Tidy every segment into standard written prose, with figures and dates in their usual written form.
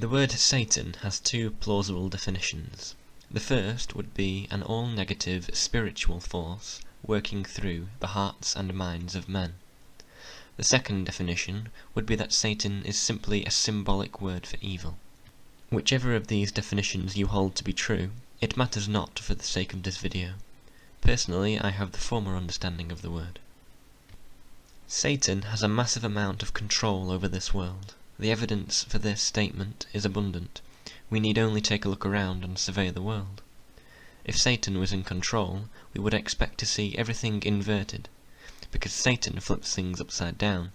The word Satan has two plausible definitions. The first would be an all-negative spiritual force working through the hearts and minds of men. The second definition would be that Satan is simply a symbolic word for evil. Whichever of these definitions you hold to be true, it matters not for the sake of this video. Personally, I have the former understanding of the word. Satan has a massive amount of control over this world. The evidence for this statement is abundant. We need only take a look around and survey the world. If Satan was in control, we would expect to see everything inverted, because Satan flips things upside down,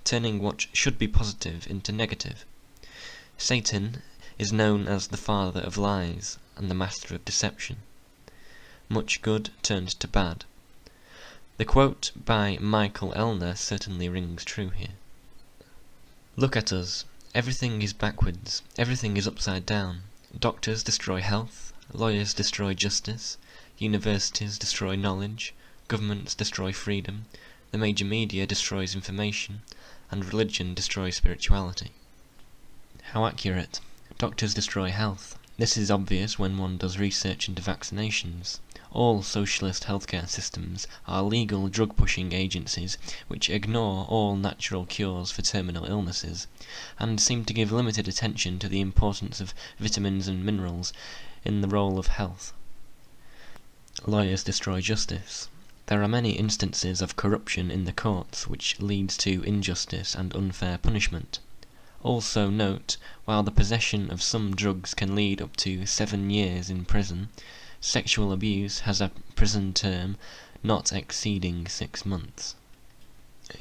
turning what should be positive into negative. Satan is known as the father of lies and the master of deception. Much good turned to bad. The quote by Michael Elner certainly rings true here. Look at us. Everything is backwards. Everything is upside down. Doctors destroy health. Lawyers destroy justice. Universities destroy knowledge. Governments destroy freedom. The major media destroys information. And religion destroys spirituality. How accurate. Doctors destroy health. This is obvious when one does research into vaccinations. All socialist healthcare systems are legal drug-pushing agencies which ignore all natural cures for terminal illnesses, and seem to give limited attention to the importance of vitamins and minerals in the role of health. Lawyers destroy justice. There are many instances of corruption in the courts which leads to injustice and unfair punishment. Also note, while the possession of some drugs can lead up to 7 years in prison, sexual abuse has a prison term not exceeding 6 months.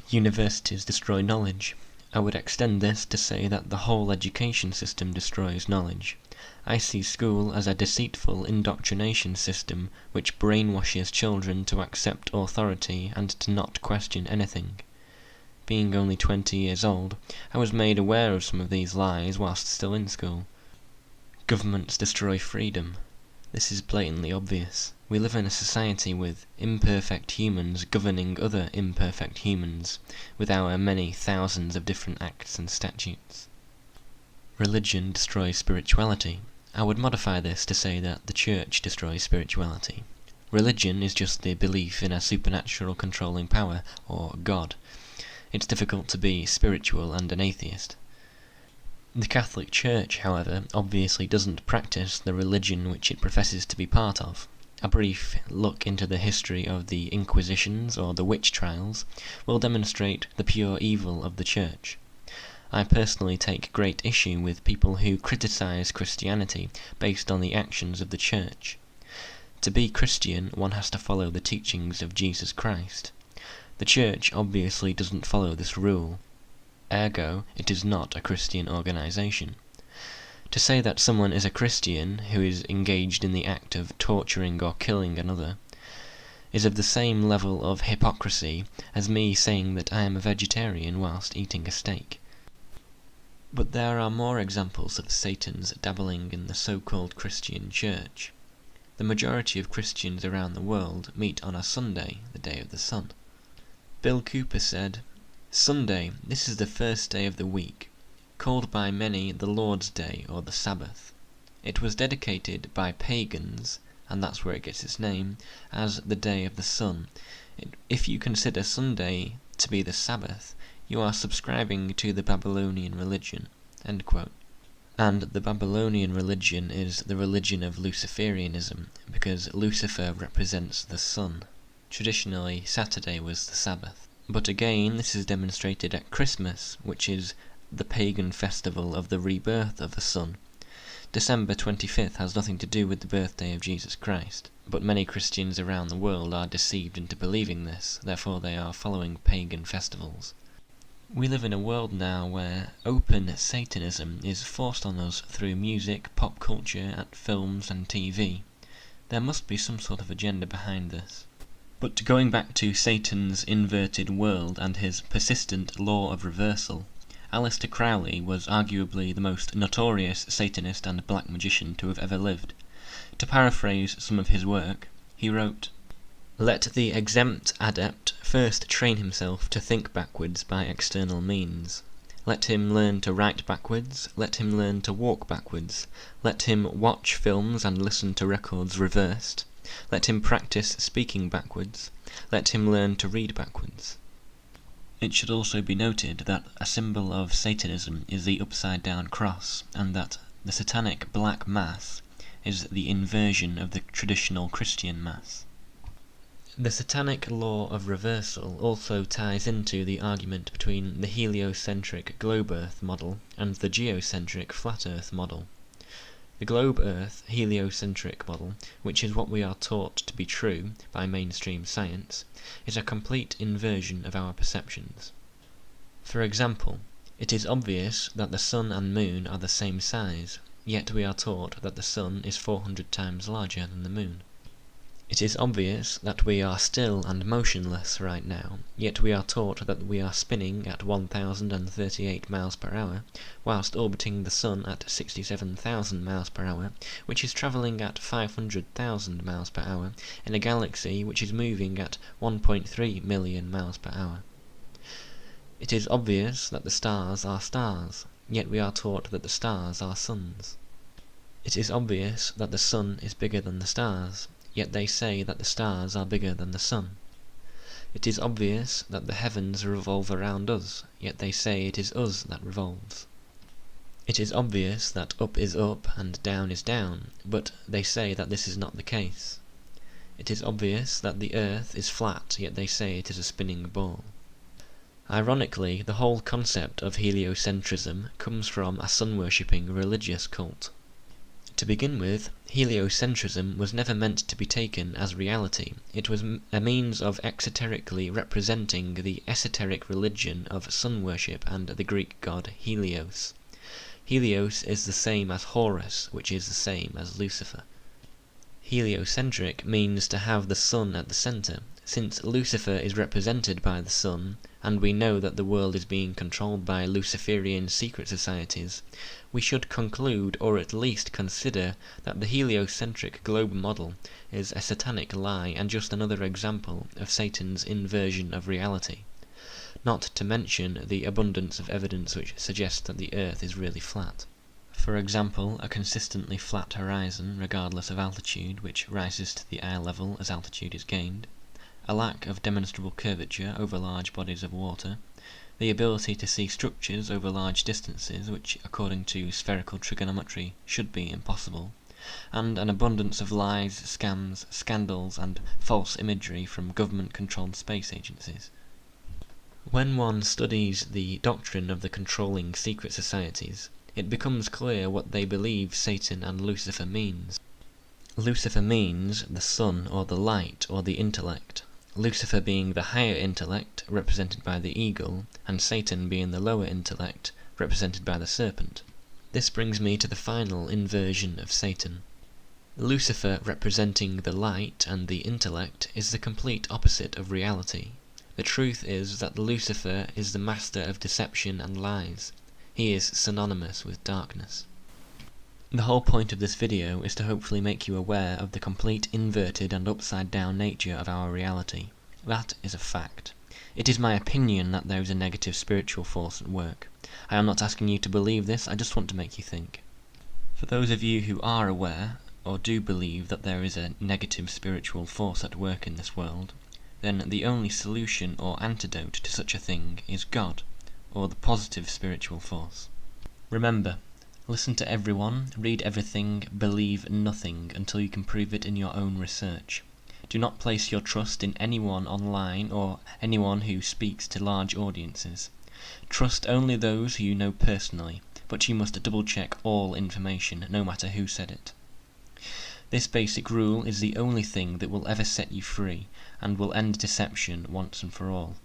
Universities destroy knowledge. I would extend this to say that the whole education system destroys knowledge. I see school as a deceitful indoctrination system which brainwashes children to accept authority and to not question anything. Being only 20 years old, I was made aware of some of these lies whilst still in school. Governments destroy freedom. This is blatantly obvious. We live in a society with imperfect humans governing other imperfect humans, with our many thousands of different acts and statutes. Religion destroys spirituality. I would modify this to say that the church destroys spirituality. Religion is just the belief in a supernatural controlling power, or God. It's difficult to be spiritual and an atheist. The Catholic Church, however, obviously doesn't practice the religion which it professes to be part of. A brief look into the history of the Inquisitions or the witch trials will demonstrate the pure evil of the Church. I personally take great issue with people who criticize Christianity based on the actions of the Church. To be Christian, one has to follow the teachings of Jesus Christ. The Church obviously doesn't follow this rule. Ergo, it is not a Christian organization. To say that someone is a Christian who is engaged in the act of torturing or killing another is of the same level of hypocrisy as me saying that I am a vegetarian whilst eating a steak. But there are more examples of Satan's dabbling in the so-called Christian Church. The majority of Christians around the world meet on a Sunday, the day of the sun. Bill Cooper said, "Sunday, this is the first day of the week, called by many the Lord's Day or the Sabbath. It was dedicated by pagans, and that's where it gets its name, as the day of the sun. If you consider Sunday to be the Sabbath, you are subscribing to the Babylonian religion." End quote. And the Babylonian religion is the religion of Luciferianism, because Lucifer represents the sun. Traditionally, Saturday was the Sabbath. But again, this is demonstrated at Christmas, which is the pagan festival of the rebirth of the sun. December 25th has nothing to do with the birthday of Jesus Christ, but many Christians around the world are deceived into believing this, therefore they are following pagan festivals. We live in a world now where open Satanism is forced on us through music, pop culture, films and TV. There must be some sort of agenda behind this. But going back to Satan's inverted world and his persistent law of reversal, Aleister Crowley was arguably the most notorious Satanist and black magician to have ever lived. To paraphrase some of his work, he wrote, "Let the exempt adept first train himself to think backwards by external means. Let him learn to write backwards, let him learn to walk backwards, let him watch films and listen to records reversed, let him practice speaking backwards, let him learn to read backwards. It should also be noted that a symbol of Satanism is the upside-down cross, and that the satanic black mass is the inversion of the traditional Christian mass. The satanic law of reversal also ties into the argument between the heliocentric globe Earth model and the geocentric flat Earth model. The globe Earth heliocentric model, which is what we are taught to be true by mainstream science, is a complete inversion of our perceptions. For example, it is obvious that the sun and moon are the same size, yet we are taught that the sun is 400 times larger than the moon. It is obvious that we are still and motionless right now, yet we are taught that we are spinning at 1,038 miles per hour, whilst orbiting the sun at 67,000 miles per hour, which is travelling at 500,000 miles per hour in a galaxy which is moving at 1.3 million miles per hour. It is obvious that the stars are stars, yet we are taught that the stars are suns. It is obvious that the sun is bigger than the stars, yet they say that the stars are bigger than the sun. It is obvious that the heavens revolve around us, yet they say it is us that revolves. It is obvious that up is up and down is down, but they say that this is not the case. It is obvious that the earth is flat, yet they say it is a spinning ball. Ironically, the whole concept of heliocentrism comes from a sun-worshipping religious cult. To begin with, heliocentrism was never meant to be taken as reality. It was a means of exoterically representing the esoteric religion of sun worship and the Greek god Helios. Helios is the same as Horus, which is the same as Lucifer. Heliocentric means to have the sun at the centre. Since Lucifer is represented by the sun, and we know that the world is being controlled by Luciferian secret societies, we should conclude, or at least consider, that the heliocentric globe model is a satanic lie and just another example of Satan's inversion of reality. Not to mention the abundance of evidence which suggests that the Earth is really flat. For example, a consistently flat horizon regardless of altitude, which rises to the eye level as altitude is gained, a lack of demonstrable curvature over large bodies of water, the ability to see structures over large distances which, according to spherical trigonometry, should be impossible, and an abundance of lies, scams, scandals, and false imagery from government-controlled space agencies. When one studies the doctrine of the controlling secret societies, it becomes clear what they believe Satan and Lucifer means. Lucifer means the sun or the light or the intellect, Lucifer being the higher intellect, represented by the eagle, and Satan being the lower intellect, represented by the serpent. This brings me to the final inversion of Satan. Lucifer, representing the light and the intellect, is the complete opposite of reality. The truth is that Lucifer is the master of deception and lies. He is synonymous with darkness. The whole point of this video is to hopefully make you aware of the complete inverted and upside down nature of our reality. That is a fact. It is my opinion that there is a negative spiritual force at work. I am not asking you to believe this, I just want to make you think. For those of you who are aware, or do believe that there is a negative spiritual force at work in this world, then the only solution or antidote to such a thing is God, or the positive spiritual force. Remember, listen to everyone, read everything, believe nothing until you can prove it in your own research. Do not place your trust in anyone online or anyone who speaks to large audiences. Trust only those who you know personally, but you must double-check all information, no matter who said it. This basic rule is the only thing that will ever set you free, and will end deception once and for all.